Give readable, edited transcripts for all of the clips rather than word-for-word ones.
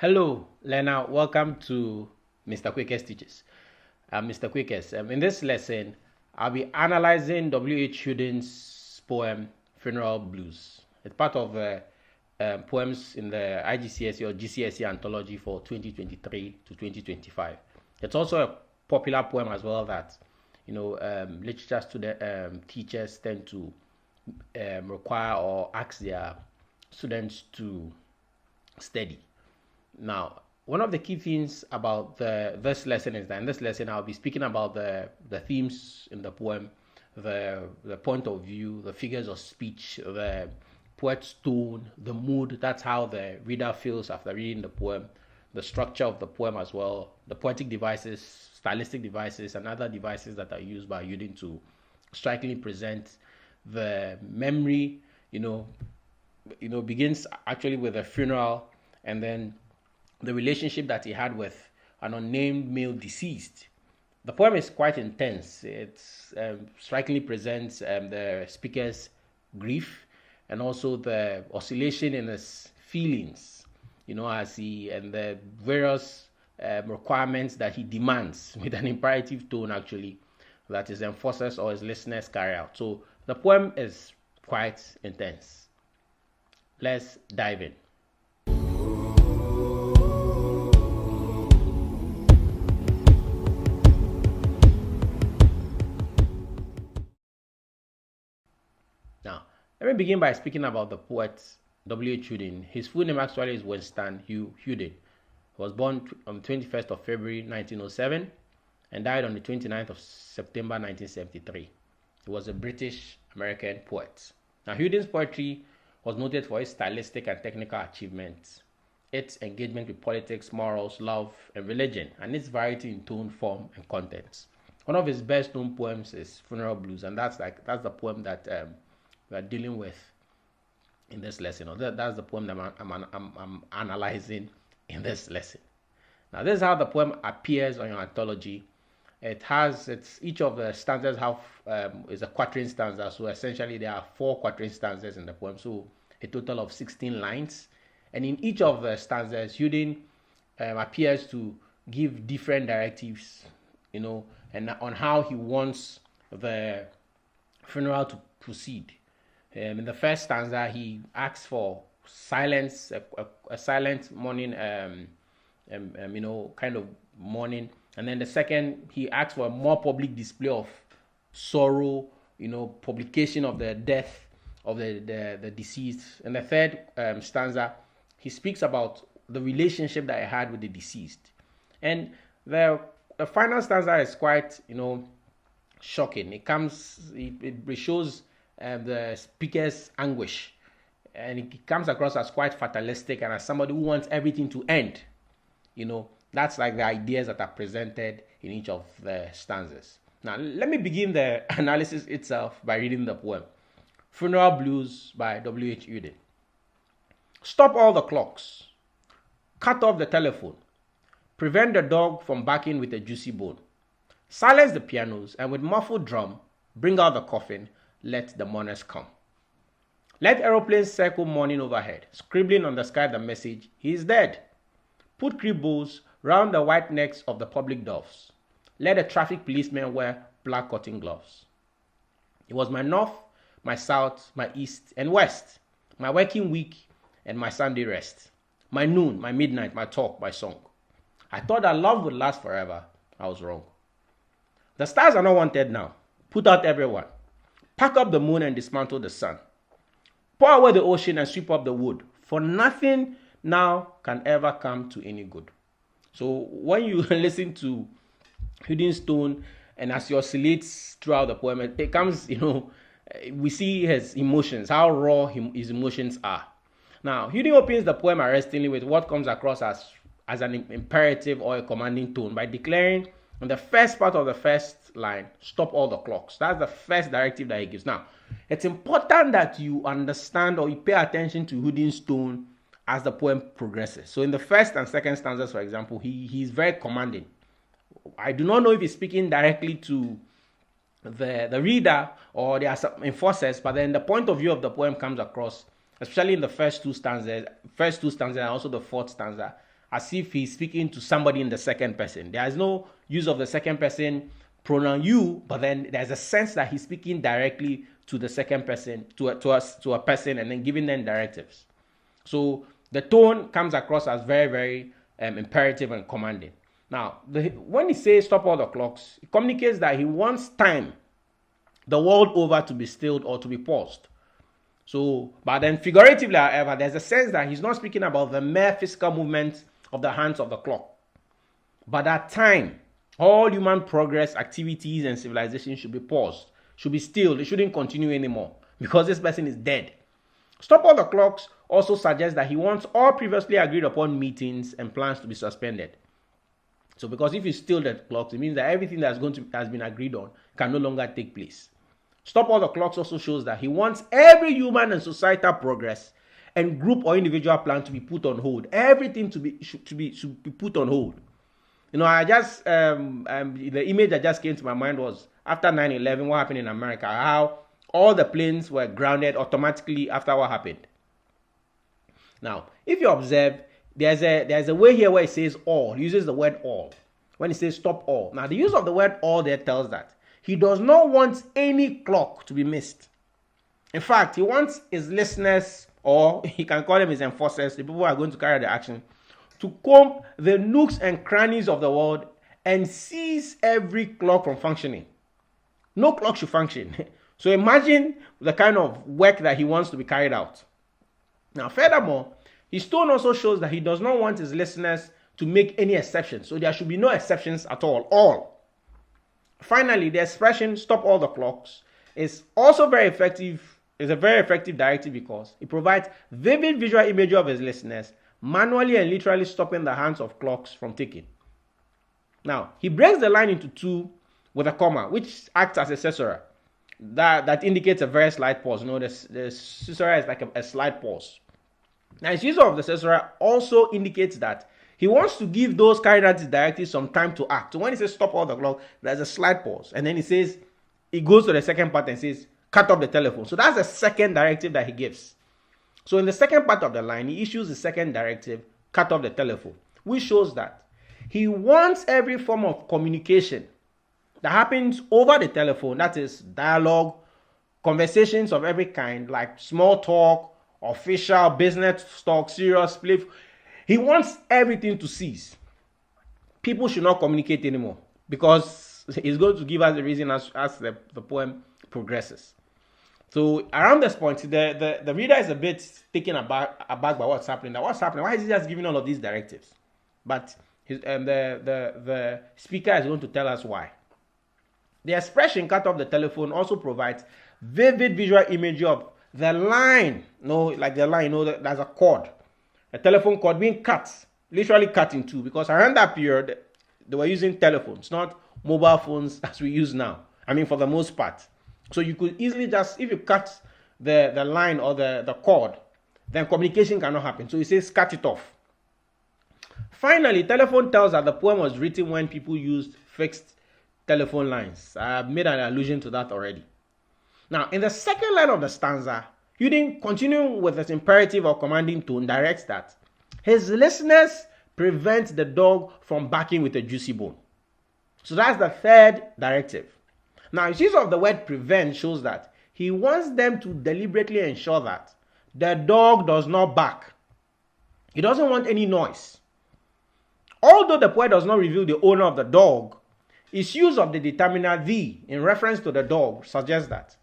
Hello, learner. Welcome to Mr. Quickest Teaches. I'm Mr. Quickest. In this lesson, I'll be analyzing W.H. Auden poem Funeral Blues. It's part of poems in the IGCSE or GCSE anthology for 2023 to 2025. It's also a popular poem as well that literature student teachers tend to require or ask their students to study. Now, one of the key things about this lesson is that in this lesson I'll be speaking about the themes in the poem, the point of view, the figures of speech, the poet's tone, the mood. That's how the reader feels after reading the poem, the structure of the poem as well, the poetic devices, stylistic devices, and other devices that are used by Auden to strikingly present the memory. Begins actually with a funeral, and then the relationship that he had with an unnamed male deceased. The poem is quite intense. It strikingly presents the speaker's grief and also the oscillation in his feelings, as he and the various requirements that he demands with an imperative tone, actually, that his enforcers or his listeners carry out. So the poem is quite intense. Let's dive in. Now, let me begin by speaking about the poet W.H. Auden. His full name actually is Winston Hugh Auden. He was born on the 21st of February 1907 and died on the 29th of September 1973. He was a British American poet. Now, Auden's poetry was noted for its stylistic and technical achievements, its engagement with politics, morals, love, and religion, and its variety in tone, form, and content. One of his best known poems is Funeral Blues, and that's the poem that we are dealing with in this lesson. Or that's the poem that I'm analyzing in this lesson. Now, this is how the poem appears on your anthology. Each of the stanzas is a quatrain stanza. So essentially, there are 4 quatrain stanzas in the poem. So a total of 16 lines. And in each of the stanzas, Auden appears to give different directives, and on how he wants the funeral to proceed. In the first stanza, he asks for silence, a silent mourning, kind of mourning. And then the second, he asks for a more public display of sorrow, publication of the death of the deceased. And the third stanza, he speaks about the relationship that he had with the deceased. And the final stanza is quite, shocking. It shows the speaker's anguish, and it comes across as quite fatalistic and as somebody who wants everything to end. That's like the ideas that are presented in each of the stanzas. Now, let me begin the analysis itself by reading the poem Funeral Blues by W.H. Auden. Stop all the clocks. Cut off the telephone. Prevent the dog from barking with a juicy bone. Silence the pianos, and with muffled drum, bring out the coffin. Let the mourners come. Let aeroplanes circle morning overhead, scribbling on the sky the message, he is dead. Put crib bows round the white necks of the public doves. Let the traffic policemen wear black cotton gloves. It was my north, my south, my east, and west, my working week and my Sunday rest, my noon, my midnight, my talk, my song. I thought that love would last forever. I was wrong. The stars are not wanted now. Put out everyone. Pack up the moon and dismantle the sun. Pour away the ocean and sweep up the wood, for nothing now can ever come to any good. So when you listen to Auden's tone and as he oscillates throughout the poem, it comes, we see his emotions, how raw his emotions are. Now, Auden opens the poem arrestingly with what comes across as an imperative or a commanding tone by declaring in the first part of the first line, stop all the clocks. That's the first directive that he gives. Now, it's important that you understand or you pay attention to Auden's tone as the poem progresses. So in the first and second stanzas, for example, he's very commanding. I do not know if he's speaking directly to the reader or there are some enforcers, but then the point of view of the poem comes across, especially in the first two stanzas and also the fourth stanza, as if he's speaking to somebody in the second person. There is no use of the second person pronoun you, but then there's a sense that he's speaking directly to the second person, to a person, and then giving them directives. So the tone comes across as very, very imperative and commanding. Now, when he says stop all the clocks, it communicates that he wants time the world over to be stilled or to be paused. So, but then figuratively, however, there's a sense that he's not speaking about the mere physical movement of the hands of the clock, but that time, all human progress, activities, and civilization should be paused, should be stilled. It shouldn't continue anymore because this person is dead. Stop all the clocks also suggests that he wants all previously agreed upon meetings and plans to be suspended. So because if you still the clocks, it means that everything has been agreed on can no longer take place. Stop all the clocks also shows that he wants every human and societal progress and group or individual plan to be put on hold. Everything should be put on hold. You know, I just the image that just came to my mind was after 9/11, what happened in America, how all the planes were grounded automatically after what happened. Now, if you observe, there's a way here where it says all. He uses the word all when he says stop all. Now, the use of the word all there tells that he does not want any clock to be missed. In fact, he wants his listeners, or he can call them his enforcers, the people who are going to carry the action, to comb the nooks and crannies of the world and seize every clock from functioning. No clock should function. So imagine the kind of work that he wants to be carried out. Now, furthermore, his tone also shows that he does not want his listeners to make any exceptions. So there should be no exceptions at all. Finally, the expression stop all the clocks is also very effective. It's a very effective directive because it provides vivid visual imagery of his listeners, manually and literally stopping the hands of clocks from ticking. Now, he breaks the line into two with a comma, which acts as a caesura. That indicates a very slight pause. You know, the caesura is like a slight pause. Now, his use of the caesura also indicates that he wants to give those carrying out his directives some time to act. So when he says stop all the clock, there's a slight pause. And then he goes to the second part and says, cut off the telephone. So that's the second directive that he gives. So in the second part of the line, he issues the second directive, cut off the telephone, which shows that he wants every form of communication that happens over the telephone, that is dialogue, conversations of every kind, like small talk, official, business talk, serious, playful. He wants everything to cease. People should not communicate anymore because he's going to give us the reason as the poem progresses. So around this point, the reader is a bit taken aback by what's happening. Now, what's happening? Why is he just giving all of these directives? But the speaker is going to tell us why. The expression cut off the telephone also provides vivid visual imagery of the line. Like the line, there's a cord. A telephone cord being cut, literally cut in two, because around that period, they were using telephones, not mobile phones as we use now. I mean, for the most part. So you could easily just, if you cut the line or the cord, then communication cannot happen. So he says, cut it off. Finally, telephone tells that the poem was written when people used fixed telephone lines. I've made an allusion to that already. Now, in the second line of the stanza, Uden, continuing with his imperative or commanding tone, directs that his listeners prevent the dog from barking with a juicy bone. So that's the third directive. Now, his use of the word prevent shows that he wants them to deliberately ensure that the dog does not bark. He doesn't want any noise. Although the poet does not reveal the owner of the dog, his use of the determiner the in reference to the dog suggests that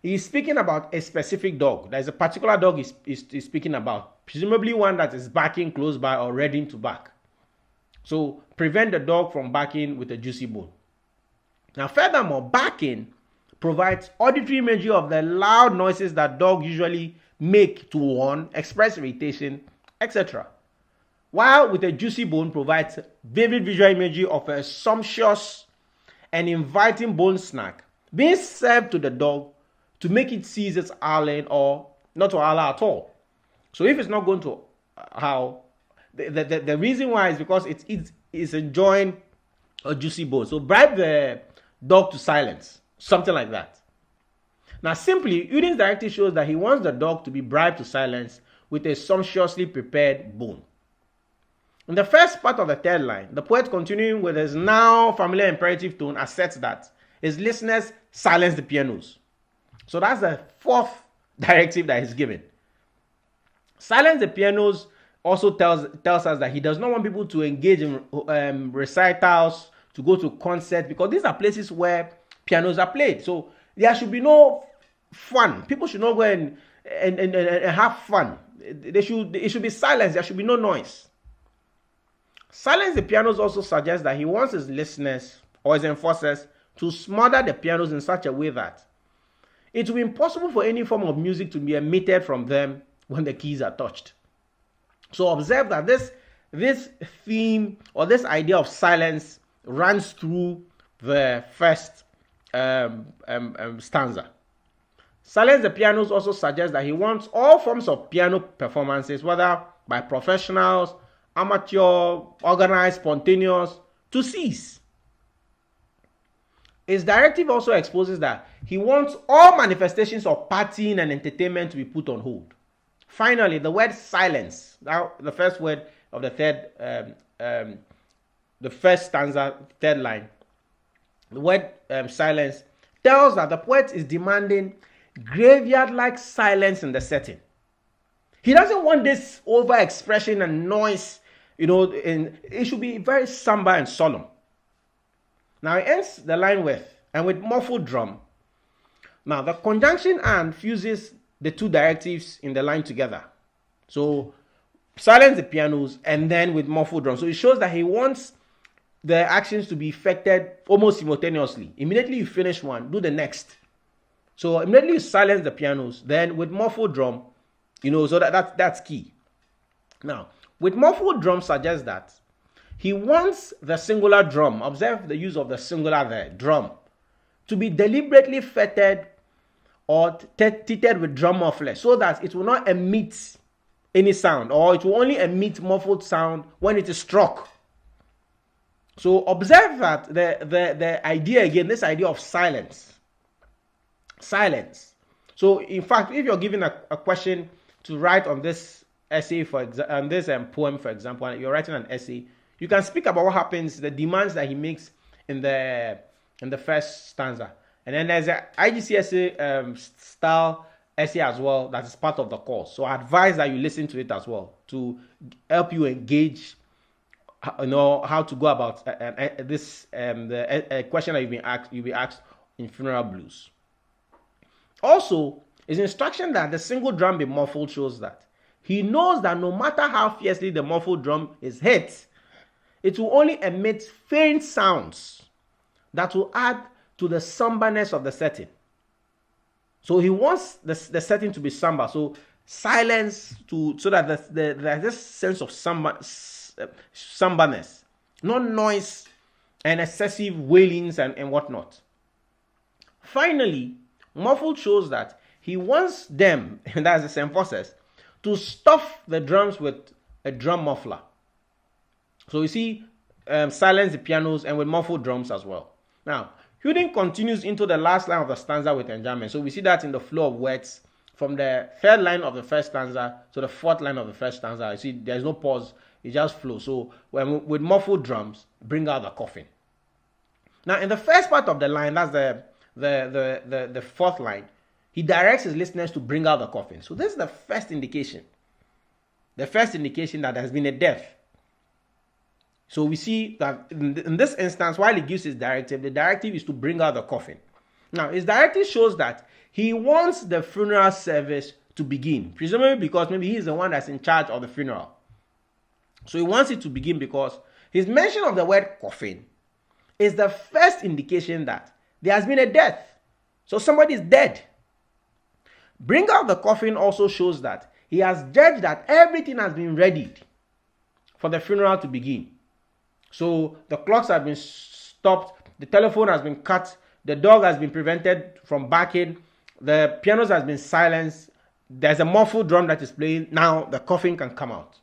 he is speaking about a specific dog. There is a particular dog he's speaking about, presumably one that is barking close by or ready to bark. So prevent the dog from barking with a juicy bone. Now, furthermore, barking provides auditory imagery of the loud noises that dogs usually make to warn, express irritation, etc. While with a juicy bone provides vivid visual imagery of a sumptuous and inviting bone snack being served to the dog to make it cease its howling or not to howl at all. So if it's not going to howl, the reason why is because it's enjoying a juicy bone. So bribe the dog to silence, something like that. Now, simply, Uden's directive shows that he wants the dog to be bribed to silence with a sumptuously prepared bone. In the first part of the third line, the poet, continuing with his now familiar imperative tone, asserts that his listeners silence the pianos. So that's the fourth directive that he's given. Silence the pianos also tells us that he does not want people to engage in recitals, to go to concerts, because these are places where pianos are played. So there should be no fun. People should not go and have fun. It should be silence. There should be no noise. Silence the pianos also suggests that he wants his listeners or his enforcers to smother the pianos in such a way that it will be impossible for any form of music to be emitted from them when the keys are touched. So observe that this theme or this idea of silence runs through the first stanza. Silence the pianos also suggests that he wants all forms of piano performances, whether by professionals, amateur, organized, spontaneous, to cease. His directive also exposes that he wants all manifestations of partying and entertainment to be put on hold. Finally, the word silence, now the first word of the first stanza, third line, the word silence tells that the poet is demanding graveyard-like silence in the setting. He doesn't want this over-expression and noise, and it should be very somber and solemn. Now he ends the line with muffled drum. Now the conjunction and fuses the two directives in the line together. So silence the pianos and then with muffled drum. So it shows that he wants the actions to be effected almost simultaneously. Immediately you finish one, do the next. So immediately you silence the pianos, then with muffled drum, so that's key. Now, with muffled drum suggests that he wants the singular drum, observe the use of the singular there, drum, to be deliberately fretted or tethered with drum muffler so that it will not emit any sound, or it will only emit muffled sound when it is struck. So observe that the idea again, this idea of silence. So in fact, if you're given a question to write on this essay on this poem, for example, and you're writing an essay, you can speak about what happens, the demands that he makes in the first stanza. And then there's an IGCSE style essay as well that is part of the course. So I advise that you listen to it as well to help you engage, how to go about this the question that you'll be asked in funeral blues. Also, his instruction that the single drum be muffled shows that he knows that no matter how fiercely the muffled drum is hit, it will only emit faint sounds that will add to the somberness of the setting. So he wants the setting to be somber. So silence so that there's this sense of somberness, no noise and excessive wailings and whatnot. Finally, muffled shows that he wants them, and that's his emphasis, to stuff the drums with a drum muffler. So you see, silence the pianos and with muffled drums as well. Now, AUDEN continues into the last line of the stanza with enjambment. So we see that in the flow of words from the third line of the first stanza to the fourth line of the first stanza. You see, there's no pause; it just flows. So with muffled drums, bring out the coffin. Now, in the first part of the line, that's the fourth line, he directs his listeners to bring out the coffin. So this is the first indication. The first indication that there has been a death. So we see that in this instance, while he gives his directive, the directive is to bring out the coffin. Now, his directive shows that he wants the funeral service to begin, presumably because maybe he's the one that's in charge of the funeral. So he wants it to begin because his mention of the word coffin is the first indication that there has been a death. So somebody is dead. Bring out the coffin also shows that he has judged that everything has been readied for the funeral to begin. So the clocks have been stopped, the telephone has been cut, the dog has been prevented from barking, the pianos has been silenced, there's a muffled drum that is playing. Now the coffin can come out.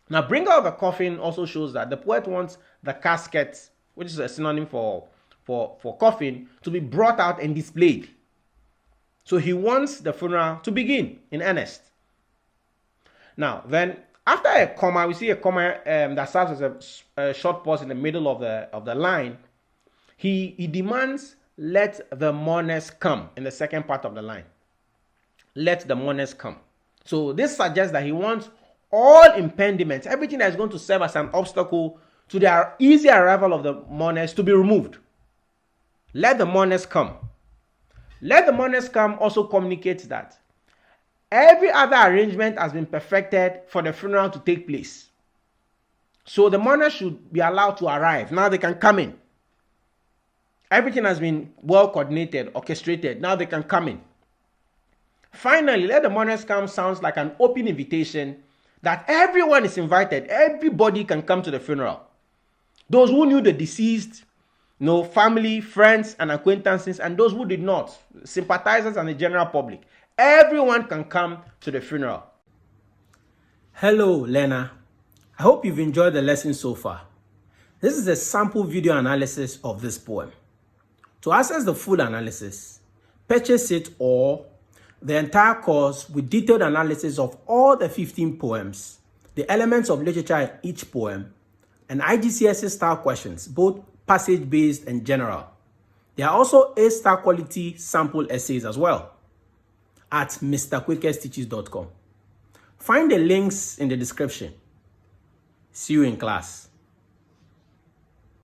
Now bring out the coffin also shows that the poet wants the casket, which is a synonym for coffin, to be brought out and displayed. So he wants the funeral to begin in earnest. Now then, After a comma, we see a comma that serves as a short pause in the middle of the line. He demands, let the mourners come, in the second part of the line. Let the mourners come. So this suggests that he wants all impediments, everything that is going to serve as an obstacle to the easy arrival of the mourners, to be removed. Let the mourners come. Let the mourners come also communicates that every other arrangement has been perfected for the funeral to take place. So the mourners should be allowed to arrive. Now they can come in. Everything has been well coordinated, orchestrated. Now they can come in. Finally, let the mourners come sounds like an open invitation that everyone is invited. Everybody can come to the funeral. Those who knew the deceased, family, friends, and acquaintances, and those who did not, sympathizers and the general public. Everyone can come to the funeral. Hello, learner. I hope you've enjoyed the lesson so far. This is a sample video analysis of this poem. To access the full analysis, purchase it or the entire course with detailed analysis of all the 15 poems, the elements of literature in each poem, and IGCSE style questions, both passage-based and general. There are also A-star quality sample essays as well at mrquickesteaches.com. Find the links in the description. See you in class.